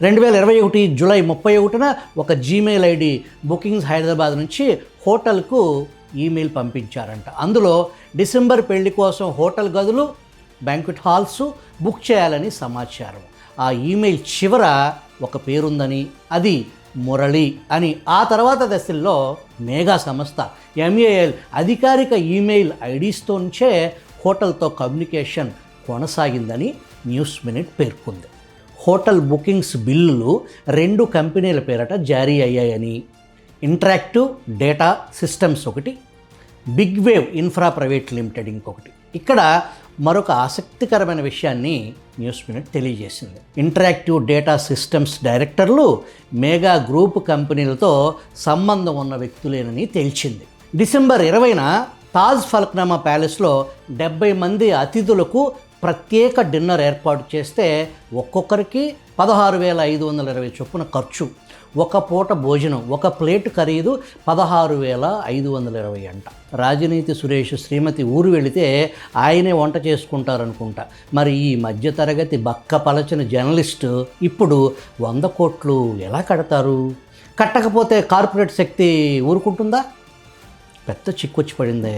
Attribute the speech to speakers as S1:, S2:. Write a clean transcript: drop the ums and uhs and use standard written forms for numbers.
S1: 2021 July 31న ఒక Gmail ID bookings Hyderabad నుంచి హోటల్కు ఈమెయిల్ పంపించారంట. అందులో డిసెంబర్ పెళ్లి కోసం హోటల్ గదులు, బ్యాంక్వెట్ హాల్స్ బుక్ చేయాలని సమాచారం. ఆ ఈమెయిల్ చివర ఒక పేరుందని, అది మురళి అని. ఆ తర్వాత దశల్లో మేఘా సంస్థ MAL అధికారిక ఈమెయిల్ ఐడీస్తో నుంచే హోటల్తో కమ్యూనికేషన్ కొనసాగిందని న్యూస్ మినిట్ పేర్కొంది. హోటల్ బుకింగ్స్ బిల్లులు 2 కంపెనీల పేరట జారీ అయ్యాయని, ఇంటరాక్టివ్ డేటా సిస్టమ్స్ ఒకటి, big wave infra private limited ఇంకొకటి. ఇక్కడ మరొక ఆసక్తికరమైన విషయాన్ని న్యూస్ మినిట్ తెలియజేసింది. ఇంటరాక్టివ్ డేటా సిస్టమ్స్ డైరెక్టర్లు మేఘా గ్రూప్ కంపెనీలతో సంబంధం ఉన్న వ్యక్తులేనని తేల్చింది. డిసెంబర్ 20న తాజ్ ఫల్క్నామా ప్యాలెస్లో 70 మంది అతిథులకు ప్రత్యేక డిన్నర్ ఏర్పాటు చేస్తే ఒక్కొక్కరికి 16,520 చొప్పున ఖర్చు. ఒక పూట భోజనం, ఒక ప్లేటు ఖరీదు 16,520 అంట. రాజనీతి సురేష్ శ్రీమతి ఊరు వెళితే ఆయనే వంట చేసుకుంటారనుకుంటా. మరి ఈ మధ్యతరగతి బక్క పలచని జర్నలిస్టు ఇప్పుడు 100 కోట్లు ఎలా కడతారు? కట్టకపోతే కార్పొరేట్ శక్తి ఊరుకుంటుందా? పెద్ద చిక్కొచ్చి పడిందే.